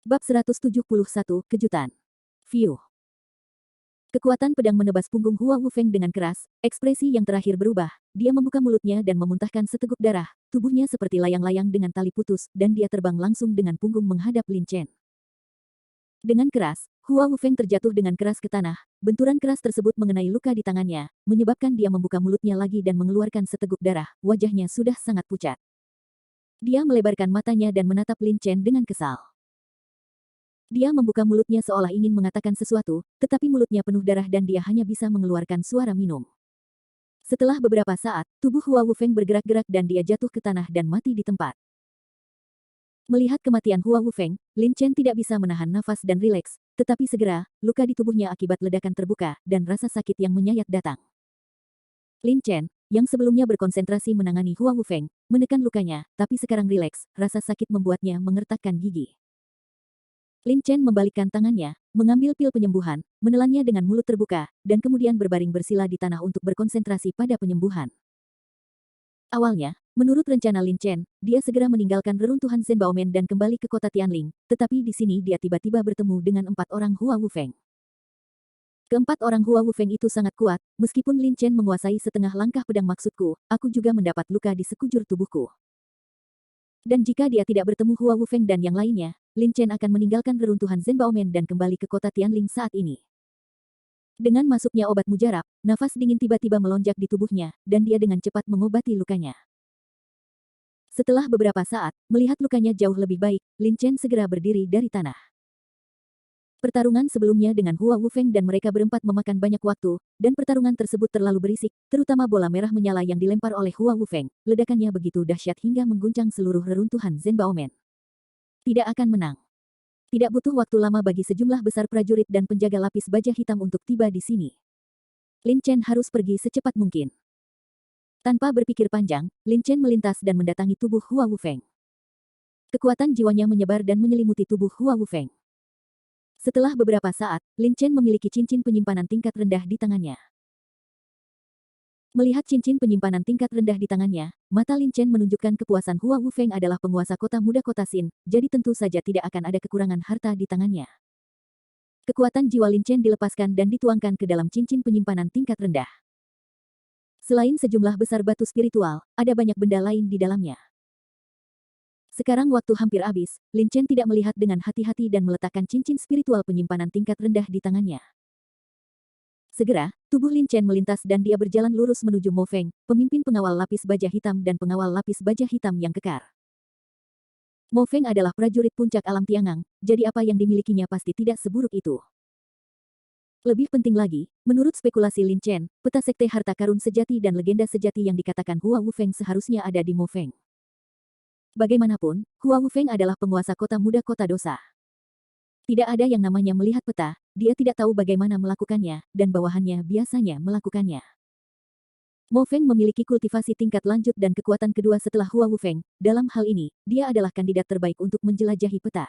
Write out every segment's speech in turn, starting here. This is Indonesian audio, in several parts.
Bab 171, Kejutan. View. Kekuatan pedang menebas punggung Hua Wufeng dengan keras, ekspresi yang terakhir berubah, dia membuka mulutnya dan memuntahkan seteguk darah, tubuhnya seperti layang-layang dengan tali putus, dan dia terbang langsung dengan punggung menghadap Lin Chen. Dengan keras, Hua Wufeng terjatuh dengan keras ke tanah, benturan keras tersebut mengenai luka di tangannya, menyebabkan dia membuka mulutnya lagi dan mengeluarkan seteguk darah, wajahnya sudah sangat pucat. Dia melebarkan matanya dan menatap Lin Chen dengan kesal. Dia membuka mulutnya seolah ingin mengatakan sesuatu, tetapi mulutnya penuh darah dan dia hanya bisa mengeluarkan suara minum. Setelah beberapa saat, tubuh Hua Wufeng bergerak-gerak dan dia jatuh ke tanah dan mati di tempat. Melihat kematian Hua Wufeng, Lin Chen tidak bisa menahan nafas dan rileks, tetapi segera, luka di tubuhnya akibat ledakan terbuka, dan rasa sakit yang menyayat datang. Lin Chen, yang sebelumnya berkonsentrasi menangani Hua Wufeng, menekan lukanya, tapi sekarang rileks, rasa sakit membuatnya mengertakkan gigi. Lin Chen membalikkan tangannya, mengambil pil penyembuhan, menelannya dengan mulut terbuka, dan kemudian berbaring bersila di tanah untuk berkonsentrasi pada penyembuhan. Awalnya, menurut rencana Lin Chen, dia segera meninggalkan reruntuhan Zhenbaomen dan kembali ke kota Tianling, tetapi di sini dia tiba-tiba bertemu dengan 4 orang Hua Wufeng. Keempat orang Hua Wufeng itu sangat kuat, meskipun Lin Chen menguasai setengah langkah pedang maksudku, aku juga mendapat luka di sekujur tubuhku. Dan jika dia tidak bertemu Hua Wufeng dan yang lainnya, Lin Chen akan meninggalkan reruntuhan Zhenbaomen dan kembali ke kota Tianling saat ini. Dengan masuknya obat mujarab, nafas dingin tiba-tiba melonjak di tubuhnya, dan dia dengan cepat mengobati lukanya. Setelah beberapa saat, melihat lukanya jauh lebih baik, Lin Chen segera berdiri dari tanah. Pertarungan sebelumnya dengan Hua Wufeng dan mereka berempat memakan banyak waktu, dan pertarungan tersebut terlalu berisik, terutama bola merah menyala yang dilempar oleh Hua Wufeng. Ledakannya begitu dahsyat hingga mengguncang seluruh reruntuhan Zhenbaomen. Tidak akan menang. Tidak butuh waktu lama bagi sejumlah besar prajurit dan penjaga lapis baja hitam untuk tiba di sini. Lin Chen harus pergi secepat mungkin. Tanpa berpikir panjang, Lin Chen melintas dan mendatangi tubuh Hua Wufeng. Kekuatan jiwanya menyebar dan menyelimuti tubuh Hua Wufeng. Setelah beberapa saat, Lin Chen memiliki cincin penyimpanan tingkat rendah di tangannya. Melihat cincin penyimpanan tingkat rendah di tangannya, mata Lin Chen menunjukkan kepuasan Hua Wufeng adalah penguasa kota muda kota Xin, jadi tentu saja tidak akan ada kekurangan harta di tangannya. Kekuatan jiwa Lin Chen dilepaskan dan dituangkan ke dalam cincin penyimpanan tingkat rendah. Selain sejumlah besar batu spiritual, ada banyak benda lain di dalamnya. Sekarang waktu hampir habis, Lin Chen tidak melihat dengan hati-hati dan meletakkan cincin spiritual penyimpanan tingkat rendah di tangannya. Segera, tubuh Lin Chen melintas dan dia berjalan lurus menuju Mo Feng, pemimpin pengawal lapis baja hitam dan pengawal lapis baja hitam yang kekar. Mo Feng adalah prajurit puncak alam Tiangang, jadi apa yang dimilikinya pasti tidak seburuk itu. Lebih penting lagi, menurut spekulasi Lin Chen, peta sekte harta karun sejati dan legenda sejati yang dikatakan Hua Wufeng seharusnya ada di Mo Feng. Bagaimanapun, Hua Wufeng adalah penguasa kota muda kota dosa. Tidak ada yang namanya melihat peta, dia tidak tahu bagaimana melakukannya, dan bawahannya biasanya melakukannya. Mo Feng memiliki kultivasi tingkat lanjut dan kekuatan kedua setelah Hua Wufeng. Dalam hal ini, dia adalah kandidat terbaik untuk menjelajahi peta.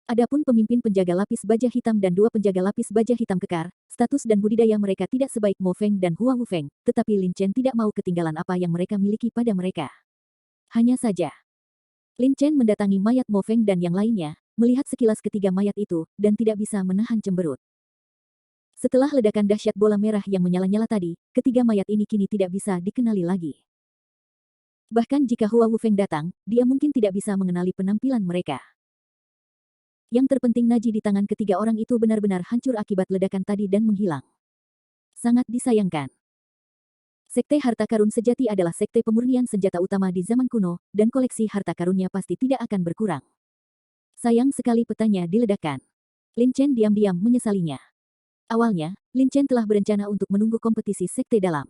Adapun pemimpin penjaga lapis baja hitam dan 2 penjaga lapis baja hitam kekar, status dan budidaya mereka tidak sebaik Mo Feng dan Hua Wufeng, tetapi Lin Chen tidak mau ketinggalan apa yang mereka miliki pada mereka. Hanya saja, Lin Chen mendatangi mayat Mo Feng dan yang lainnya, melihat sekilas ketiga mayat itu, dan tidak bisa menahan cemberut. Setelah ledakan dahsyat bola merah yang menyala-nyala tadi, ketiga mayat ini kini tidak bisa dikenali lagi. Bahkan jika Hua Wufeng datang, dia mungkin tidak bisa mengenali penampilan mereka. Yang terpenting naji di tangan ketiga orang itu benar-benar hancur akibat ledakan tadi dan menghilang. Sangat disayangkan. Sekte harta karun sejati adalah sekte pemurnian senjata utama di zaman kuno, dan koleksi harta karunnya pasti tidak akan berkurang. Sayang sekali petanya diledakkan. Lin Chen diam-diam menyesalinya. Awalnya, Lin Chen telah berencana untuk menunggu kompetisi sekte dalam.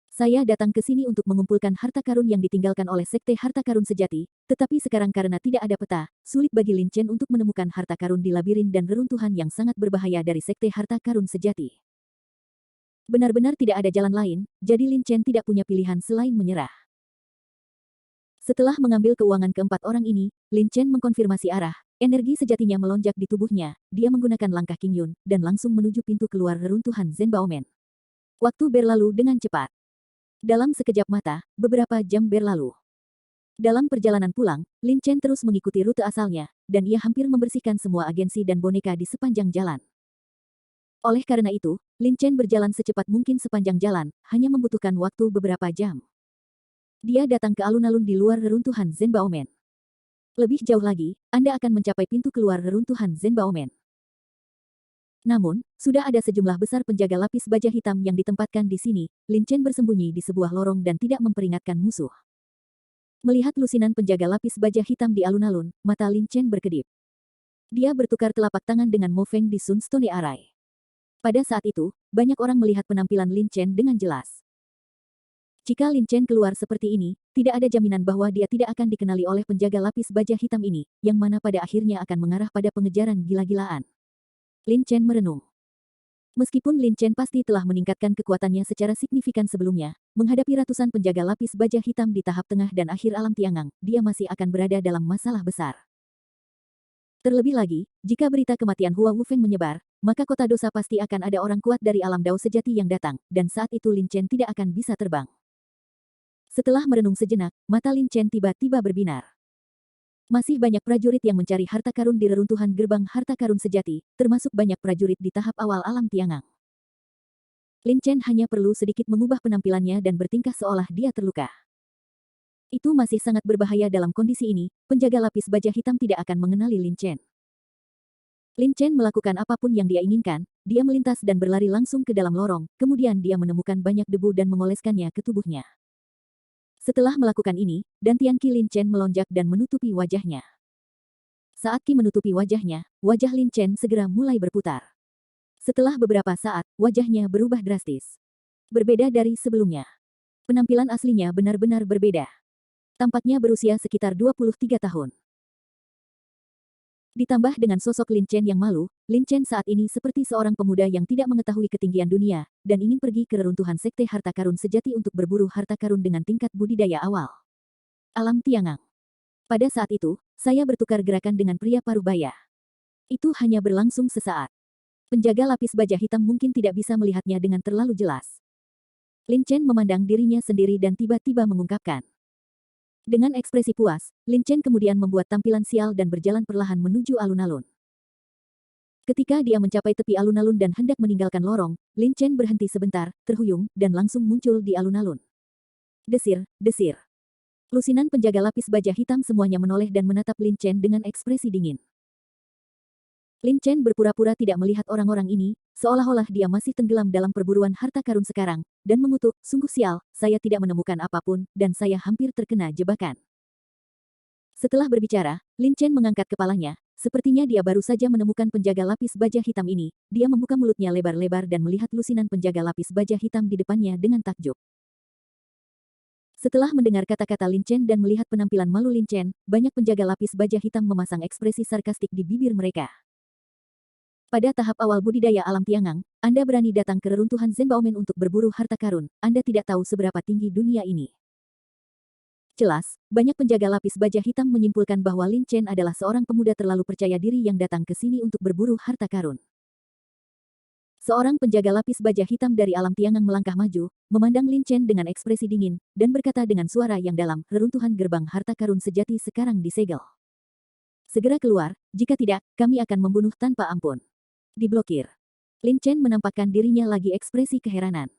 Saya datang ke sini untuk mengumpulkan harta karun yang ditinggalkan oleh sekte harta karun sejati, tetapi sekarang karena tidak ada peta, sulit bagi Lin Chen untuk menemukan harta karun di labirin dan reruntuhan yang sangat berbahaya dari sekte harta karun sejati. Benar-benar tidak ada jalan lain, jadi Lin Chen tidak punya pilihan selain menyerah. Setelah mengambil keuangan keempat orang ini, Lin Chen mengkonfirmasi arah, energi sejatinya melonjak di tubuhnya, dia menggunakan langkah King Yun, dan langsung menuju pintu keluar reruntuhan Zhenbaomen. Waktu berlalu dengan cepat. Dalam sekejap mata, beberapa jam berlalu. Dalam perjalanan pulang, Lin Chen terus mengikuti rute asalnya, dan ia hampir membersihkan semua agensi dan boneka di sepanjang jalan. Oleh karena itu, Lin Chen berjalan secepat mungkin sepanjang jalan, hanya membutuhkan waktu beberapa jam. Dia datang ke alun-alun di luar reruntuhan Zhenbaomen. Lebih jauh lagi, Anda akan mencapai pintu keluar reruntuhan Zhenbaomen. Namun, sudah ada sejumlah besar penjaga lapis baja hitam yang ditempatkan di sini. Lin Chen bersembunyi di sebuah lorong dan tidak memperingatkan musuh. Melihat lusinan penjaga lapis baja hitam di alun-alun, mata Lin Chen berkedip. Dia bertukar telapak tangan dengan Mo Feng di Sunstone Array. Pada saat itu, banyak orang melihat penampilan Lin Chen dengan jelas. Jika Lin Chen keluar seperti ini, tidak ada jaminan bahwa dia tidak akan dikenali oleh penjaga lapis baja hitam ini, yang mana pada akhirnya akan mengarah pada pengejaran gila-gilaan. Lin Chen merenung. Meskipun Lin Chen pasti telah meningkatkan kekuatannya secara signifikan sebelumnya, menghadapi ratusan penjaga lapis baja hitam di tahap tengah dan akhir alam Tiangang, dia masih akan berada dalam masalah besar. Terlebih lagi, jika berita kematian Hua Wufeng menyebar, maka kota dosa pasti akan ada orang kuat dari alam Dao sejati yang datang, dan saat itu Lin Chen tidak akan bisa terbang. Setelah merenung sejenak, mata Lin Chen tiba-tiba berbinar. Masih banyak prajurit yang mencari harta karun di reruntuhan gerbang harta karun sejati, termasuk banyak prajurit di tahap awal alam Tiangang. Lin Chen hanya perlu sedikit mengubah penampilannya dan bertingkah seolah dia terluka. Itu masih sangat berbahaya dalam kondisi ini, penjaga lapis baja hitam tidak akan mengenali Lin Chen. Lin Chen melakukan apapun yang dia inginkan, dia melintas dan berlari langsung ke dalam lorong, kemudian dia menemukan banyak debu dan mengoleskannya ke tubuhnya. Setelah melakukan ini, dantian Qi Lin Chen melonjak dan menutupi wajahnya. Saat Qi menutupi wajahnya, wajah Lin Chen segera mulai berputar. Setelah beberapa saat, wajahnya berubah drastis. Berbeda dari sebelumnya. Penampilan aslinya benar-benar berbeda. Tampaknya berusia sekitar 23 tahun. Ditambah dengan sosok Lin Chen yang malu, Lin Chen saat ini seperti seorang pemuda yang tidak mengetahui ketinggian dunia, dan ingin pergi ke reruntuhan sekte harta karun sejati untuk berburu harta karun dengan tingkat budidaya awal. Alam Tiangang. Pada saat itu, saya bertukar gerakan dengan pria parubaya. Itu hanya berlangsung sesaat. Penjaga lapis baja hitam mungkin tidak bisa melihatnya dengan terlalu jelas. Lin Chen memandang dirinya sendiri dan tiba-tiba mengungkapkan. Dengan ekspresi puas, Lin Chen kemudian membuat tampilan sial dan berjalan perlahan menuju alun-alun. Ketika dia mencapai tepi alun-alun dan hendak meninggalkan lorong, Lin Chen berhenti sebentar, terhuyung, dan langsung muncul di alun-alun. Desir, desir. Lusinan penjaga lapis baja hitam semuanya menoleh dan menatap Lin Chen dengan ekspresi dingin. Lin Chen berpura-pura tidak melihat orang-orang ini, seolah-olah dia masih tenggelam dalam perburuan harta karun sekarang, dan mengutuk, sungguh sial, saya tidak menemukan apapun, dan saya hampir terkena jebakan. Setelah berbicara, Lin Chen mengangkat kepalanya, sepertinya dia baru saja menemukan penjaga lapis baja hitam ini, dia membuka mulutnya lebar-lebar dan melihat lusinan penjaga lapis baja hitam di depannya dengan takjub. Setelah mendengar kata-kata Lin Chen dan melihat penampilan malu Lin Chen, banyak penjaga lapis baja hitam memasang ekspresi sarkastik di bibir mereka. Pada tahap awal budidaya alam Tiangang, Anda berani datang ke reruntuhan Zhenbaomen untuk berburu harta karun, Anda tidak tahu seberapa tinggi dunia ini. Jelas, banyak penjaga lapis baja hitam menyimpulkan bahwa Lin Chen adalah seorang pemuda terlalu percaya diri yang datang ke sini untuk berburu harta karun. Seorang penjaga lapis baja hitam dari alam Tiangang melangkah maju, memandang Lin Chen dengan ekspresi dingin, dan berkata dengan suara yang dalam, reruntuhan gerbang harta karun sejati sekarang disegel. Segera keluar, jika tidak, kami akan membunuh tanpa ampun. Diblokir. Lin Chen menampakkan dirinya lagi ekspresi keheranan.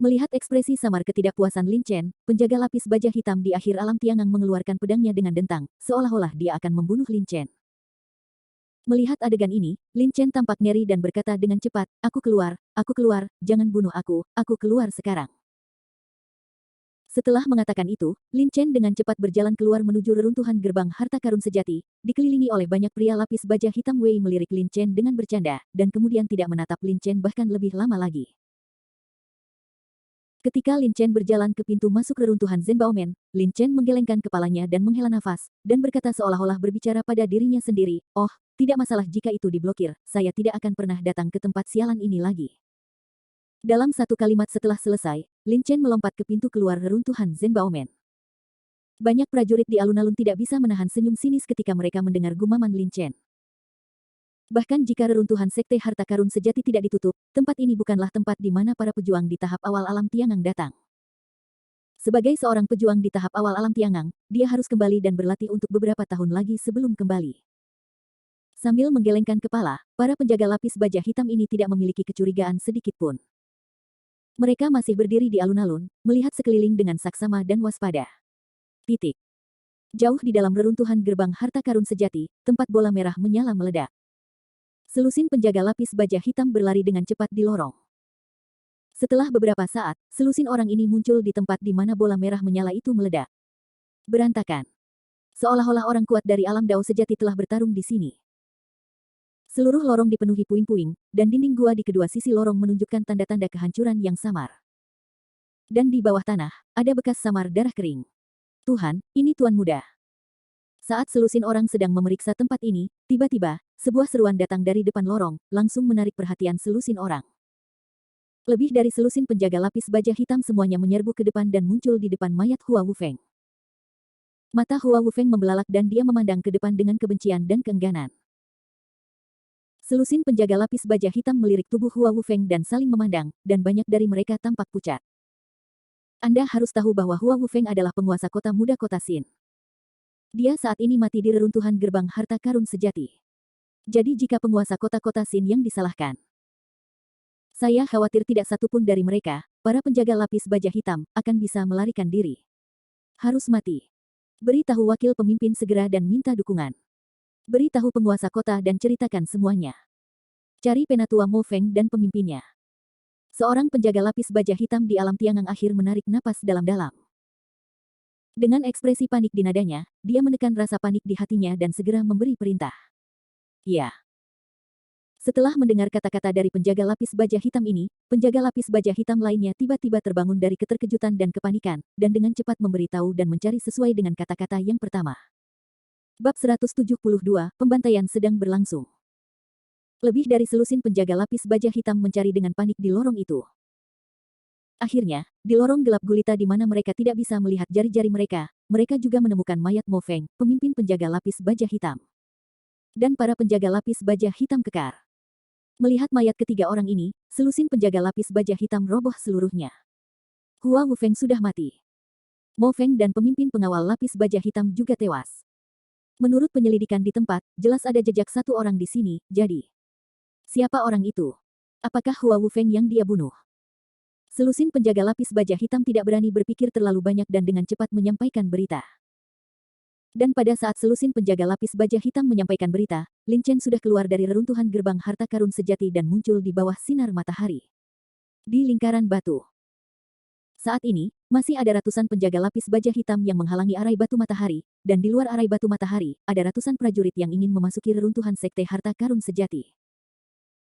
Melihat ekspresi samar ketidakpuasan Lin Chen, penjaga lapis baja hitam di akhir alam Tiangang mengeluarkan pedangnya dengan dentang, seolah-olah dia akan membunuh Lin Chen. Melihat adegan ini, Lin Chen tampak ngeri dan berkata dengan cepat, aku keluar, jangan bunuh aku keluar sekarang. Setelah mengatakan itu, Lin Chen dengan cepat berjalan keluar menuju reruntuhan gerbang harta karun sejati, dikelilingi oleh banyak pria lapis baja hitam. Wei melirik Lin Chen dengan bercanda, dan kemudian tidak menatap Lin Chen bahkan lebih lama lagi. Ketika Lin Chen berjalan ke pintu masuk reruntuhan Zhenbaomen, Lin Chen menggelengkan kepalanya dan menghela nafas, dan berkata seolah-olah berbicara pada dirinya sendiri, oh, tidak masalah jika itu diblokir, saya tidak akan pernah datang ke tempat sialan ini lagi. Dalam satu kalimat setelah selesai, Lin Chen melompat ke pintu keluar reruntuhan Zhenbaomen. Banyak prajurit di alun-alun tidak bisa menahan senyum sinis ketika mereka mendengar gumaman Lin Chen. Bahkan jika reruntuhan sekte harta karun sejati tidak ditutup, tempat ini bukanlah tempat di mana para pejuang di tahap awal alam Tiangang datang. Sebagai seorang pejuang di tahap awal alam Tiangang, dia harus kembali dan berlatih untuk beberapa tahun lagi sebelum kembali. Sambil menggelengkan kepala, para penjaga lapis baja hitam ini tidak memiliki kecurigaan sedikit pun. Mereka masih berdiri di alun-alun, melihat sekeliling dengan saksama dan waspada. Titik. Jauh di dalam reruntuhan gerbang harta karun sejati, tempat bola merah menyala meledak. Selusin penjaga lapis baja hitam berlari dengan cepat di lorong. Setelah beberapa saat, selusin orang ini muncul di tempat di mana bola merah menyala itu meledak. Berantakan. Seolah-olah orang kuat dari alam Dao sejati telah bertarung di sini. Seluruh lorong dipenuhi puing-puing, dan dinding gua di kedua sisi lorong menunjukkan tanda-tanda kehancuran yang samar. Dan di bawah tanah, ada bekas samar darah kering. Tuhan, ini Tuan Muda. Saat selusin orang sedang memeriksa tempat ini, tiba-tiba, sebuah seruan datang dari depan lorong, langsung menarik perhatian selusin orang. Lebih dari selusin penjaga lapis baja hitam semuanya menyerbu ke depan dan muncul di depan mayat Hua Wufeng. Mata Hua Wufeng membelalak dan dia memandang ke depan dengan kebencian dan keengganan. Selusin penjaga lapis baja hitam melirik tubuh Hua Wufeng dan saling memandang, dan banyak dari mereka tampak pucat. Anda harus tahu bahwa Hua Wufeng adalah penguasa kota muda kota Xin. Dia saat ini mati di reruntuhan gerbang harta karun sejati. Jadi jika penguasa kota-kota Xin yang disalahkan, saya khawatir tidak satu pun dari mereka, para penjaga lapis baja hitam, akan bisa melarikan diri. Harus mati. Beritahu wakil pemimpin segera dan minta dukungan. Beritahu penguasa kota dan ceritakan semuanya. Cari penatua Mo Feng dan pemimpinnya. Seorang penjaga lapis baja hitam di alam Tiangang akhir menarik napas dalam-dalam. Dengan ekspresi panik di nadanya, dia menekan rasa panik di hatinya dan segera memberi perintah. Ya. Setelah mendengar kata-kata dari penjaga lapis baja hitam ini, penjaga lapis baja hitam lainnya tiba-tiba terbangun dari keterkejutan dan kepanikan, dan dengan cepat memberitahu dan mencari sesuai dengan kata-kata yang pertama. Bab 172, Pembantaian sedang berlangsung. Lebih dari selusin penjaga lapis baja hitam mencari dengan panik di lorong itu. Akhirnya, di lorong gelap gulita di mana mereka tidak bisa melihat jari-jari mereka, mereka juga menemukan mayat Mo Feng, pemimpin penjaga lapis baja hitam. Dan para penjaga lapis baja hitam kekar. Melihat mayat ketiga orang ini, selusin penjaga lapis baja hitam roboh seluruhnya. Hua Wufeng sudah mati. Mo Feng dan pemimpin pengawal lapis baja hitam juga tewas. Menurut penyelidikan di tempat, jelas ada jejak satu orang di sini, jadi. Siapa orang itu? Apakah Hua Wufeng yang dia bunuh? Selusin penjaga lapis baja hitam tidak berani berpikir terlalu banyak dan dengan cepat menyampaikan berita. Dan pada saat selusin penjaga lapis baja hitam menyampaikan berita, Lin Chen sudah keluar dari reruntuhan gerbang harta karun sejati dan muncul di bawah sinar matahari. Di lingkaran batu. Saat ini, masih ada ratusan penjaga lapis baja hitam yang menghalangi arai batu matahari, dan di luar arai batu matahari, ada ratusan prajurit yang ingin memasuki reruntuhan sekte harta karun sejati.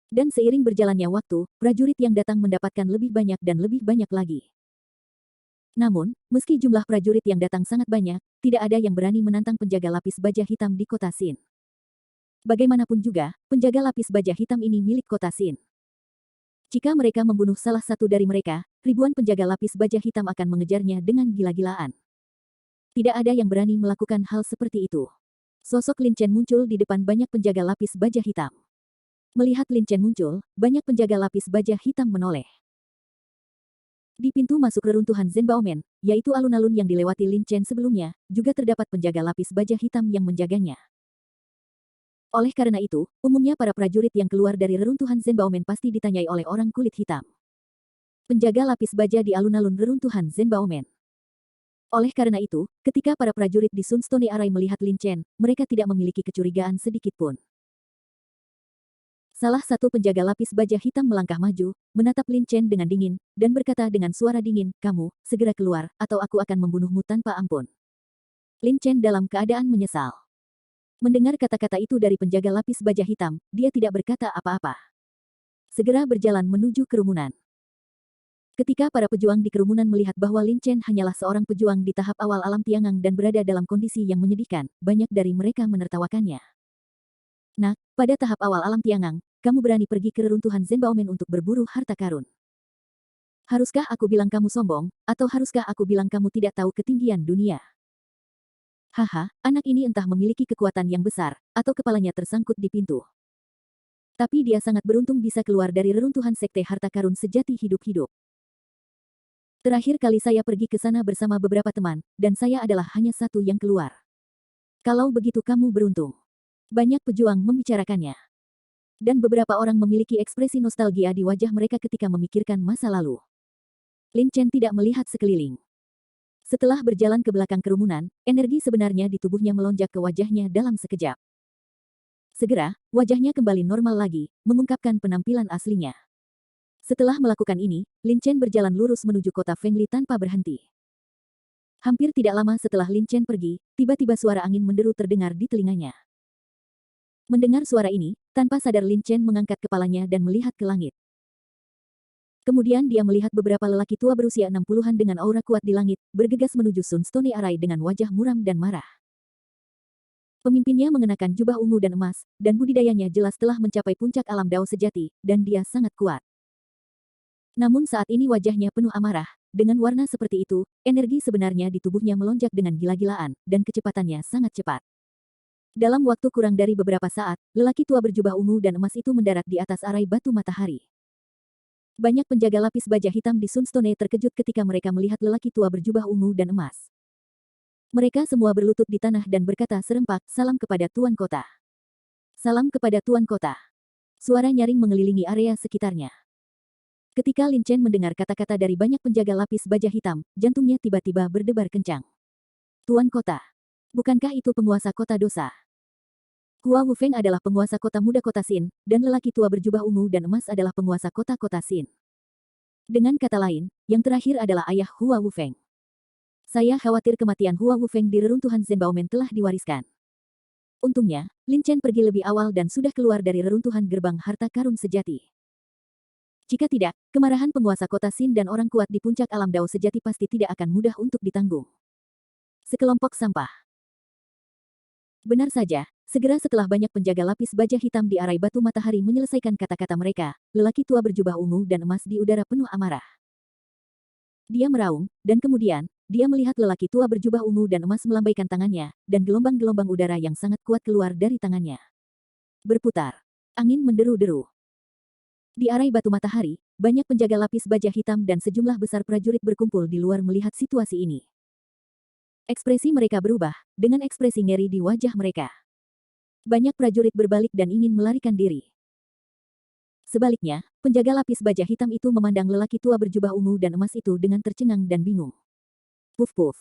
Dan seiring berjalannya waktu, prajurit yang datang mendapatkan lebih banyak dan lebih banyak lagi. Namun, meski jumlah prajurit yang datang sangat banyak, tidak ada yang berani menantang penjaga lapis baja hitam di kota Xin. Bagaimanapun juga, penjaga lapis baja hitam ini milik kota Xin. Jika mereka membunuh salah satu dari mereka, ribuan penjaga lapis baja hitam akan mengejarnya dengan gila-gilaan. Tidak ada yang berani melakukan hal seperti itu. Sosok Lin Chen muncul di depan banyak penjaga lapis baja hitam. Melihat Lin Chen muncul, banyak penjaga lapis baja hitam menoleh. Di pintu masuk reruntuhan Zhenbaomen, yaitu alun-alun yang dilewati Lin Chen sebelumnya, juga terdapat penjaga lapis baja hitam yang menjaganya. Oleh karena itu, umumnya para prajurit yang keluar dari reruntuhan Zhenbaomen pasti ditanyai oleh orang kulit hitam. Penjaga lapis baja di alun-alun reruntuhan Zhenbaomen. Oleh karena itu, ketika para prajurit di Sunstone Array melihat Lin Chen, mereka tidak memiliki kecurigaan sedikit pun. Salah satu penjaga lapis baja hitam melangkah maju, menatap Lin Chen dengan dingin, dan berkata dengan suara dingin, "Kamu, segera keluar, atau aku akan membunuhmu tanpa ampun." Lin Chen dalam keadaan menyesal. Mendengar kata-kata itu dari penjaga lapis baja hitam, dia tidak berkata apa-apa. Segera berjalan menuju kerumunan. Ketika para pejuang di kerumunan melihat bahwa Lin Chen hanyalah seorang pejuang di tahap awal alam Tiangang dan berada dalam kondisi yang menyedihkan, banyak dari mereka menertawakannya. Nak, pada tahap awal alam Tiangang, kamu berani pergi ke reruntuhan Zhenbaomen untuk berburu harta karun. Haruskah aku bilang kamu sombong, atau haruskah aku bilang kamu tidak tahu ketinggian dunia? Haha, anak ini entah memiliki kekuatan yang besar, atau kepalanya tersangkut di pintu. Tapi dia sangat beruntung bisa keluar dari reruntuhan sekte harta karun sejati hidup-hidup. Terakhir kali saya pergi ke sana bersama beberapa teman, dan saya adalah hanya satu yang keluar. Kalau begitu kamu beruntung. Banyak pejuang membicarakannya. Dan beberapa orang memiliki ekspresi nostalgia di wajah mereka ketika memikirkan masa lalu. Lin Chen tidak melihat sekeliling. Setelah berjalan ke belakang kerumunan, energi sebenarnya di tubuhnya melonjak ke wajahnya dalam sekejap. Segera, wajahnya kembali normal lagi, mengungkapkan penampilan aslinya. Setelah melakukan ini, Lin Chen berjalan lurus menuju kota Fengli tanpa berhenti. Hampir tidak lama setelah Lin Chen pergi, tiba-tiba suara angin menderu terdengar di telinganya. Mendengar suara ini, tanpa sadar Lin Chen mengangkat kepalanya dan melihat ke langit. Kemudian dia melihat beberapa lelaki tua berusia 60-an dengan aura kuat di langit, bergegas menuju Sunstone Array dengan wajah muram dan marah. Pemimpinnya mengenakan jubah ungu dan emas, dan budidayanya jelas telah mencapai puncak alam Dao sejati, dan dia sangat kuat. Namun saat ini wajahnya penuh amarah, dengan warna seperti itu, energi sebenarnya di tubuhnya melonjak dengan gila-gilaan, dan kecepatannya sangat cepat. Dalam waktu kurang dari beberapa saat, lelaki tua berjubah ungu dan emas itu mendarat di atas arai batu matahari. Banyak penjaga lapis baja hitam di Sunstone terkejut ketika mereka melihat lelaki tua berjubah ungu dan emas. Mereka semua berlutut di tanah dan berkata serempak, "Salam kepada Tuan Kota." Salam kepada Tuan Kota. Suara nyaring mengelilingi area sekitarnya. Ketika Lin Chen mendengar kata-kata dari banyak penjaga lapis baja hitam, jantungnya tiba-tiba berdebar kencang. Tuan Kota. Bukankah itu penguasa kota dosa? Hua Wufeng adalah penguasa kota muda kota Xin, dan lelaki tua berjubah ungu dan emas adalah penguasa kota-kota Xin. Dengan kata lain, yang terakhir adalah ayah Hua Wufeng. Saya khawatir kematian Hua Wufeng di reruntuhan Zenbaomen telah diwariskan. Untungnya, Lin Chen pergi lebih awal dan sudah keluar dari reruntuhan gerbang harta karun sejati. Jika tidak, kemarahan penguasa kota Xin dan orang kuat di puncak alam Dao sejati pasti tidak akan mudah untuk ditanggung. Sekelompok sampah. Benar saja, segera setelah banyak penjaga lapis baja hitam di arai batu matahari menyelesaikan kata-kata mereka, lelaki tua berjubah ungu dan emas di udara penuh amarah. Dia meraung, dan kemudian, dia melihat lelaki tua berjubah ungu dan emas melambaikan tangannya, dan gelombang-gelombang udara yang sangat kuat keluar dari tangannya. Berputar. Angin menderu-deru. Di arai batu matahari, banyak penjaga lapis baja hitam dan sejumlah besar prajurit berkumpul di luar melihat situasi ini. Ekspresi mereka berubah, dengan ekspresi ngeri di wajah mereka. Banyak prajurit berbalik dan ingin melarikan diri. Sebaliknya, penjaga lapis baja hitam itu memandang lelaki tua berjubah ungu dan emas itu dengan tercengang dan bingung. Puf-puf.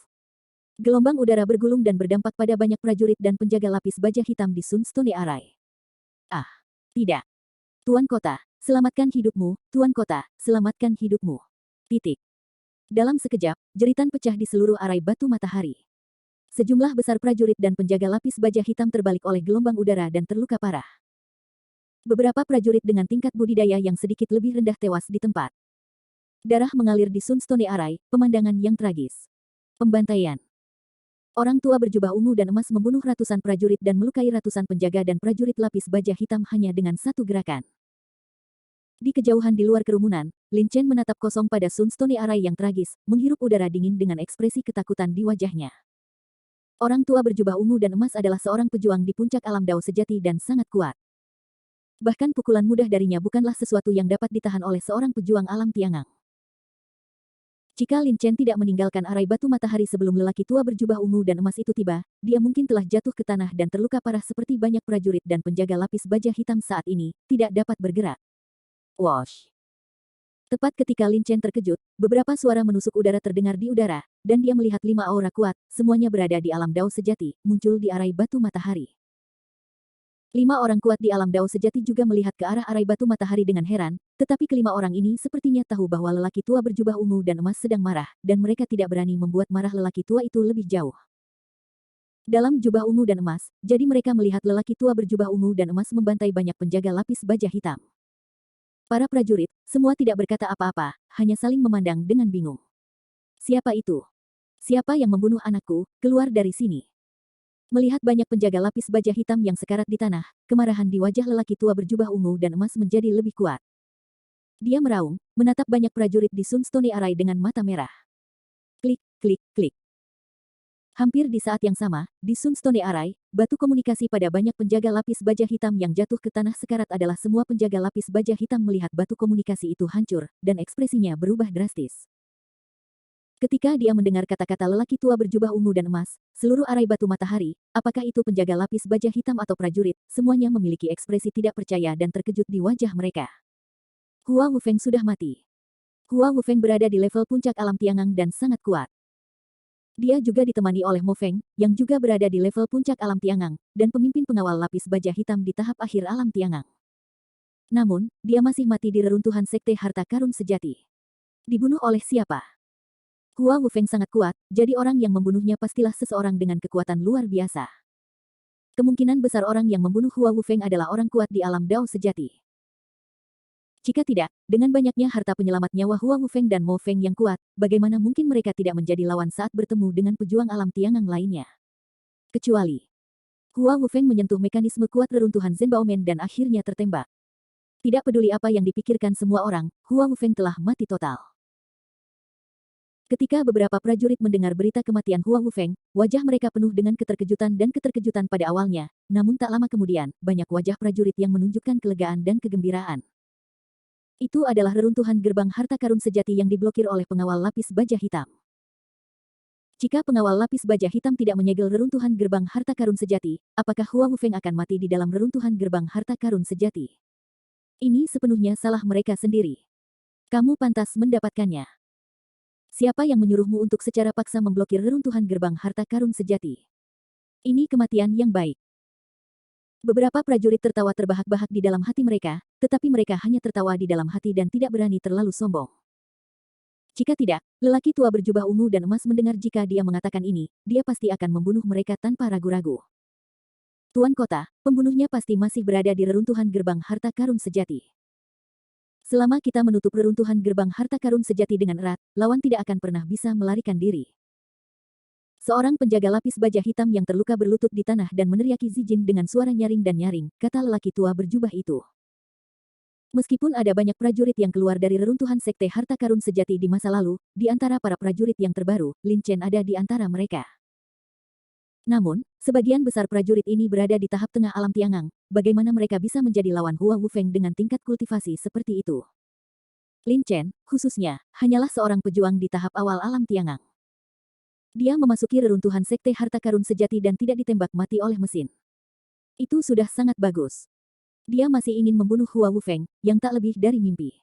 Gelombang udara bergulung dan berdampak pada banyak prajurit dan penjaga lapis baja hitam di Sunstone Array. Ah, tidak. Tuan Kota, selamatkan hidupmu, Tuan Kota, selamatkan hidupmu. Titik. Dalam sekejap, jeritan pecah di seluruh arai batu matahari. Sejumlah besar prajurit dan penjaga lapis baja hitam terbalik oleh gelombang udara dan terluka parah. Beberapa prajurit dengan tingkat budidaya yang sedikit lebih rendah tewas di tempat. Darah mengalir di Sunstone Array, pemandangan yang tragis. Pembantaian. Orang tua berjubah ungu dan emas membunuh ratusan prajurit dan melukai ratusan penjaga dan prajurit lapis baja hitam hanya dengan satu gerakan. Di kejauhan di luar kerumunan, Lin Chen menatap kosong pada Sunstone Array yang tragis, menghirup udara dingin dengan ekspresi ketakutan di wajahnya. Orang tua berjubah ungu dan emas adalah seorang pejuang di puncak alam Dao sejati dan sangat kuat. Bahkan pukulan mudah darinya bukanlah sesuatu yang dapat ditahan oleh seorang pejuang alam Tiangang. Jika Lin Chen tidak meninggalkan arai batu matahari sebelum lelaki tua berjubah ungu dan emas itu tiba, dia mungkin telah jatuh ke tanah dan terluka parah seperti banyak prajurit dan penjaga lapis baja hitam saat ini, tidak dapat bergerak. Wosh. Tepat ketika Lin Chen terkejut, beberapa suara menusuk udara terdengar di udara, dan dia melihat 5 aura kuat, semuanya berada di alam Dao sejati, muncul di arai batu matahari. 5 orang kuat di alam Dao sejati juga melihat ke arah arai batu matahari dengan heran, tetapi kelima orang ini sepertinya tahu bahwa lelaki tua berjubah ungu dan emas sedang marah, dan mereka tidak berani membuat marah lelaki tua itu lebih jauh. Dalam jubah ungu dan emas, jadi mereka melihat lelaki tua berjubah ungu dan emas membantai banyak penjaga lapis baja hitam. Para prajurit, semua tidak berkata apa-apa, hanya saling memandang dengan bingung. Siapa itu? Siapa yang membunuh anakku? Keluar dari sini. Melihat banyak penjaga lapis baja hitam yang sekarat di tanah, kemarahan di wajah lelaki tua berjubah ungu dan emas menjadi lebih kuat. Dia meraung, menatap banyak prajurit di Sunstone Array dengan mata merah. Klik, klik, klik. Hampir di saat yang sama, di Sunstone Array, batu komunikasi pada banyak penjaga lapis baja hitam yang jatuh ke tanah sekarat adalah semua penjaga lapis baja hitam melihat batu komunikasi itu hancur, dan ekspresinya berubah drastis. Ketika dia mendengar kata-kata lelaki tua berjubah ungu dan emas, seluruh arai batu matahari, apakah itu penjaga lapis baja hitam atau prajurit, semuanya memiliki ekspresi tidak percaya dan terkejut di wajah mereka. Hua Wufeng sudah mati. Hua Wufeng berada di level puncak alam Tiangang dan sangat kuat. Dia juga ditemani oleh Mo Feng, yang juga berada di level puncak alam Tiangang, dan pemimpin pengawal lapis baja hitam di tahap akhir alam Tiangang. Namun, dia masih mati di reruntuhan sekte harta karun sejati. Dibunuh oleh siapa? Hua Wufeng sangat kuat, jadi orang yang membunuhnya pastilah seseorang dengan kekuatan luar biasa. Kemungkinan besar orang yang membunuh Hua Wufeng adalah orang kuat di alam Dao sejati. Jika tidak, dengan banyaknya harta penyelamat nyawa Hua Wufeng dan Mo Feng yang kuat, bagaimana mungkin mereka tidak menjadi lawan saat bertemu dengan pejuang alam Tiangang lainnya? Kecuali Hua Wufeng menyentuh mekanisme kuat reruntuhan Zenbaomen dan akhirnya tertembak. Tidak peduli apa yang dipikirkan semua orang, Hua Wufeng telah mati total. Ketika beberapa prajurit mendengar berita kematian Hua Wufeng, wajah mereka penuh dengan keterkejutan dan keterkejutan pada awalnya, namun tak lama kemudian, banyak wajah prajurit yang menunjukkan kelegaan dan kegembiraan. Itu adalah reruntuhan gerbang harta karun sejati yang diblokir oleh pengawal lapis baja hitam. Jika pengawal lapis baja hitam tidak menyegel reruntuhan gerbang harta karun sejati, apakah Hua Wufeng akan mati di dalam reruntuhan gerbang harta karun sejati? Ini sepenuhnya salah mereka sendiri. Kamu pantas mendapatkannya. Siapa yang menyuruhmu untuk secara paksa memblokir reruntuhan gerbang harta karun sejati? Ini kematian yang baik. Beberapa prajurit tertawa terbahak-bahak di dalam hati mereka, tetapi mereka hanya tertawa di dalam hati dan tidak berani terlalu sombong. Jika tidak, lelaki tua berjubah ungu dan emas mendengar jika dia mengatakan ini, dia pasti akan membunuh mereka tanpa ragu-ragu. Tuan kota, pembunuhnya pasti masih berada di reruntuhan gerbang harta karun sejati. Selama kita menutup reruntuhan gerbang harta karun sejati dengan erat, lawan tidak akan pernah bisa melarikan diri. Seorang penjaga lapis baja hitam yang terluka berlutut di tanah dan meneriaki Zijin dengan suara nyaring dan nyaring, kata lelaki tua berjubah itu. Meskipun ada banyak prajurit yang keluar dari reruntuhan sekte harta karun sejati di masa lalu, di antara para prajurit yang terbaru, Lin Chen ada di antara mereka. Namun, sebagian besar prajurit ini berada di tahap tengah alam Tiangang, bagaimana mereka bisa menjadi lawan Hua Wufeng dengan tingkat kultivasi seperti itu? Lin Chen, khususnya, hanyalah seorang pejuang di tahap awal alam Tiangang. Dia memasuki reruntuhan sekte harta karun sejati dan tidak ditembak mati oleh mesin. Itu sudah sangat bagus. Dia masih ingin membunuh Hua Wufeng, yang tak lebih dari mimpi.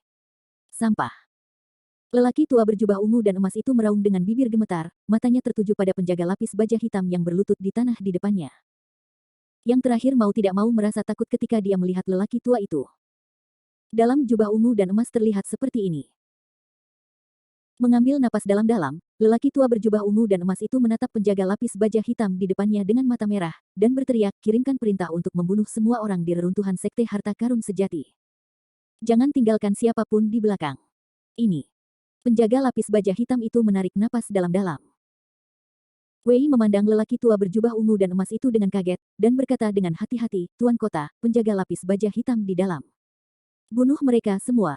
Sampah. Lelaki tua berjubah ungu dan emas itu meraung dengan bibir gemetar, matanya tertuju pada penjaga lapis baja hitam yang berlutut di tanah di depannya. Yang terakhir mau tidak mau merasa takut ketika dia melihat lelaki tua itu. Dalam jubah ungu dan emas terlihat seperti ini. Mengambil napas dalam-dalam, lelaki tua berjubah ungu dan emas itu menatap penjaga lapis baja hitam di depannya dengan mata merah, dan berteriak, kirimkan perintah untuk membunuh semua orang di reruntuhan sekte harta karun sejati. Jangan tinggalkan siapapun di belakang. Ini. Penjaga lapis baja hitam itu menarik napas dalam-dalam. Wei memandang lelaki tua berjubah ungu dan emas itu dengan kaget, dan berkata dengan hati-hati, Tuan Kota, penjaga lapis baja hitam di dalam. Bunuh mereka semua.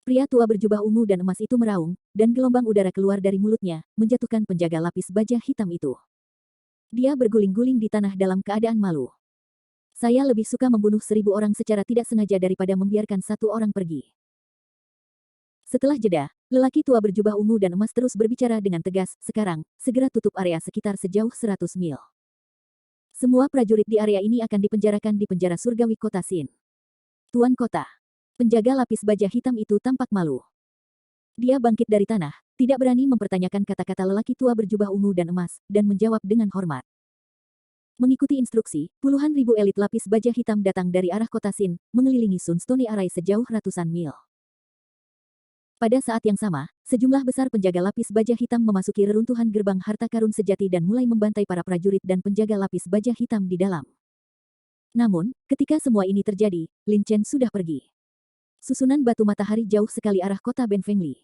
Pria tua berjubah ungu dan emas itu meraung, dan gelombang udara keluar dari mulutnya, menjatuhkan penjaga lapis baja hitam itu. Dia berguling-guling di tanah dalam keadaan malu. Saya lebih suka membunuh 1000 orang secara tidak sengaja daripada membiarkan satu orang pergi. Setelah jeda, lelaki tua berjubah ungu dan emas terus berbicara dengan tegas, sekarang, segera tutup area sekitar sejauh 100 mil. Semua prajurit di area ini akan dipenjarakan di penjara surgawi kota Sin. Tuan kota. Penjaga lapis baja hitam itu tampak malu. Dia bangkit dari tanah, tidak berani mempertanyakan kata-kata lelaki tua berjubah ungu dan emas, dan menjawab dengan hormat. Mengikuti instruksi, puluhan ribu elit lapis baja hitam datang dari arah kota Sin, mengelilingi Sunstone Array sejauh ratusan mil. Pada saat yang sama, sejumlah besar penjaga lapis baja hitam memasuki reruntuhan gerbang harta karun sejati dan mulai membantai para prajurit dan penjaga lapis baja hitam di dalam. Namun, ketika semua ini terjadi, Lin Chen sudah pergi. Susunan batu matahari jauh sekali arah kota Ben Fengli.